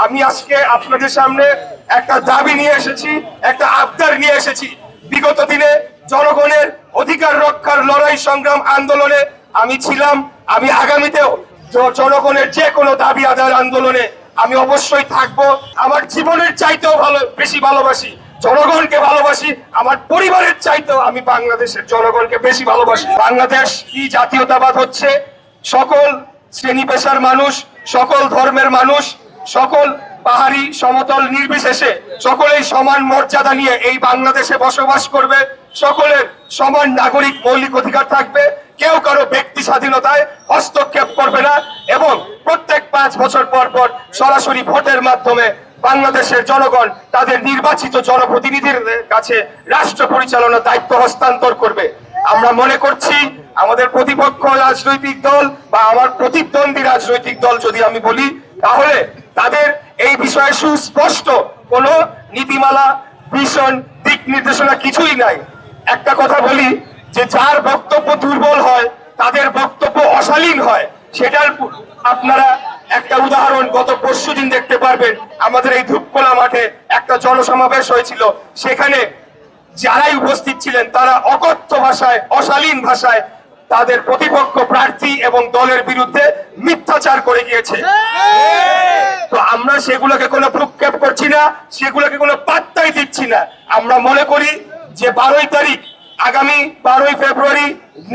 আমি আজকে আপনাদের সামনে একটা দাবি নিয়ে এসেছি, একটা আবদার নিয়ে এসেছি। বিগত দিনে জনগণের অধিকার রক্ষার লড়াই সংগ্রাম আন্দোলনে আমি ছিলাম, আমি আগামীতেও জনগণের যে কোনো দাবি আদায়ের আন্দোলনে আমি অবশ্যই থাকব। আমার জীবনের চাইতেও বেশি ভালোবাসি জনগণকে, ভালোবাসি আমার পরিবারের চাইতেও আমি বাংলাদেশের জনগণকে বেশি ভালোবাসি। বাংলাদেশ কি জাতীয়তাবাদ হচ্ছে, সকল শ্রেণী পেশার মানুষ, সকল ধর্মের মানুষ, সকল পাহাড়ি সমতল নির্বিশেষে সকলেই সমান মর্যাদা নিয়ে এই বাংলাদেশে বসবাস করবে। সকলের সমান নাগরিক মৌলিক অধিকার থাকবে, কেউ কারো ব্যক্তি স্বাধীনতায় হস্তক্ষেপ করবে না এবং প্রত্যেক 5 বছর পর পর সরাসরি ভোটের মাধ্যমে বাংলাদেশের জনগণ তাদের নির্বাচিত জনপ্রতিনিধির কাছে রাষ্ট্র পরিচালনার দায়িত্ব হস্তান্তর করবে। আমরা মনে করছি আমাদের প্রতিপক্ষ রাজনৈতিক দল বা আমার প্রতিদ্বন্দ্বী রাজনৈতিক দল যদি আমি বলি, তাহলে তাদের এই বিষয়ে সুস্পষ্ট কোনো নীতিমালা, ভিশন, দিক নির্দেশনা কিছুই নাই। একটা কথা বলি যে যার বক্তব্য দুর্বল হয় তাদের বক্তব্য অশালীন হয়। সেটার আপনারা একটা উদাহরণ গত পরশুদিন দেখতে পারবেন। আমাদের এই ধূপকোলা মাঠে একটা জনসমাবেশ হয়েছিল, সেখানে যারাই উপস্থিত ছিলেন তারা অকথ্য ভাষায়, অশালীন ভাষায় তাদের প্রতিপক্ষ প্রার্থী এবং দলের বিরুদ্ধে মিথ্যাচার করে গিয়েছে। তো আমরা সেগুলোকে কোনো ভ্রুক্ষেপ করছি না, সেগুলোকে কোনো পাত্তাই দিচ্ছি না। আমরা মনে করি যে 12 তারিখ আগামী 12 ফেব্রুয়ারি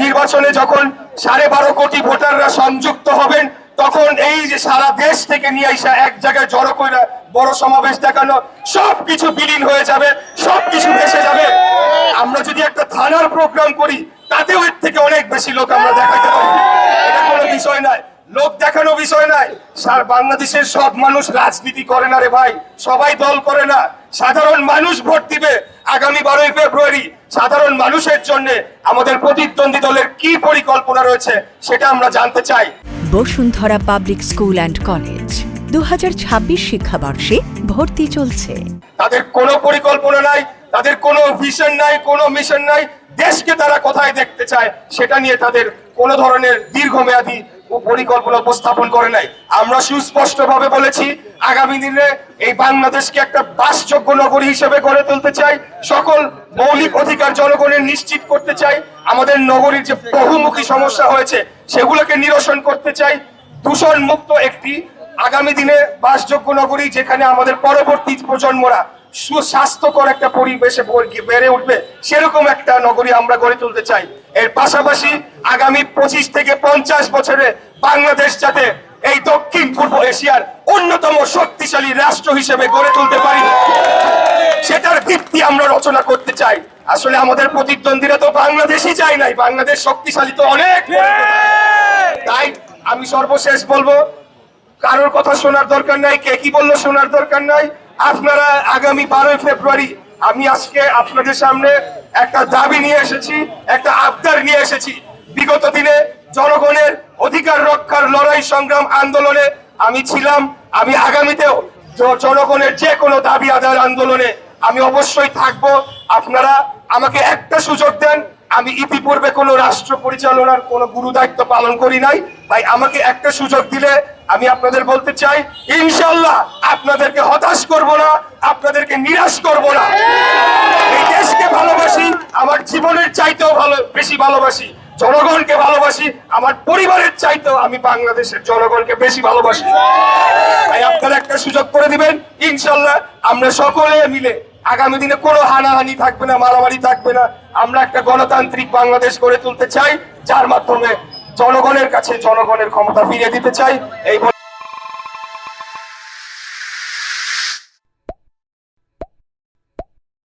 নির্বাচনে যখন 12.5 কোটি ভোটাররা সংযুক্ত হবেন, তখন এই যে সারা দেশ থেকে নিয়ে আসা এক জায়গায় জড়ো করে বড় সমাবেশ দেখানো সবকিছু বিলীন হয়ে যাবে, সবকিছু ভেসে যাবে। আমরা যদি একটা থানার প্রোগ্রাম করি তাতেও এর থেকে অনেক বেশি লোক আমরা দেখাতে পারি। এটা কোনো বিষয় নয়, লোক দেখানো বিষয় নয়। বাংলাদেশের সব মানুষ রাজনীতি করে না রে ভাই, সবাই দল করে না। সাধারণ মানুষ ভোট দিবে আগামী 12 ফেব্রুয়ারি। সাধারণ মানুষের জন্য আমাদের প্রতিদ্বন্দ্বী দলের কি পরিকল্পনা রয়েছে সেটা আমরা জানতে চাই। Bashundhara public school and college 2026 শিক্ষাবর্ষে ভর্তি চলছে। তাদের কোনো পরিকল্পনা নাই, তাদের কোনো ভিশন নাই, কোনো মিশন নাই। দেশকে তারা কোথায় দেখতে চায় সেটা নিয়ে তাদের কোনো ধরনের দীর্ঘমেয়াদী পরিকল্পনা উপস্থাপন করে নাই। আমরা সুস্পষ্টভাবে বলেছি আগামী দিনে এই বাংলাদেশকে একটা বাসযোগ্য নগরী হিসেবে গড়ে তুলতে চাই, সকল মৌলিক অধিকার জনগণের নিশ্চিত করতে চাই, আমাদের নগরীর যে বহুমুখী সমস্যা হয়েছে সেগুলোকে নিরসন করতে চাই, দূষণ মুক্ত একটি আগামী দিনে বাসযোগ্য নগরী যেখানে আমাদের পরবর্তী প্রজন্মরা সুস্বাস্থ্যকর একটা পরিবেশে বেড়ে উঠবে, সেরকম একটা নগরী আমরা গড়ে তুলতে চাই। এর পাশাপাশি আগামী 25 থেকে 50 বছরে বাংলাদেশ যাতে এই দক্ষিণ পূর্ব এশিয়ার অন্যতম শক্তিশালী রাষ্ট্র হিসেবে গড়ে তুলতে পারি, সেটার ভিত্তি আমরা রচনা করতে চাই। আসলে আমাদের প্রতিদ্বন্দ্বীরা তো বাংলাদেশই চাই নাই, বাংলাদেশ শক্তিশালী তো অনেক। তাই আমি সর্বশেষ বলবো, কারোর কথা শোনার দরকার নাই, কে কি বললো শোনার দরকার নাই। আপনারা আগামী 12 ফেব্রুয়ারি আমি আজকে আপনাদের সামনে একটা দাবি নিয়ে এসেছি, একটা আবদার নিয়ে এসেছি। বিগত দিনে জনগণের অধিকার রক্ষার লড়াই সংগ্রাম আন্দোলনে আমি ছিলাম, আমি আগামীতেও জনগণের যে কোনো দাবি আদায়ের আন্দোলনে আমি অবশ্যই থাকব। আপনারা আমাকে একটা সুযোগ দেন। আমি ইতিপূর্বে কোনো রাষ্ট্র পরিচালনার কোনো গুরু দায়িত্ব পালন করি নাই, তাই আমাকে একটা সুযোগ দিলে আমি আপনাদের বলতে চাই ইনশাআল্লাহ আপনাদেরকে হতাশ করব না, আপনাদেরকে নিরাশ করব না। এই দেশকে ভালোবাসি, আমার জীবনের চাইতেও বেশি ভালোবাসি জনগণকে, ভালোবাসি আমার পরিবারের চাইতেও আমি বাংলাদেশের জনগণকে বেশি ভালোবাসি। তাই আপনারা একটা সুযোগ করে দিবেন, ইনশাআল্লাহ আমরা সকলে মিলে আগামী দিনে কোনো হানাহানি থাকবে না, মারামারি থাকবে না। আমরা একটা গণতান্ত্রিক বাংলাদেশ গড়ে তুলতে চাই, যার মাধ্যমে জনগণের কাছে জনগণের ক্ষমতা ফিরিয়ে দিতে চাই। এই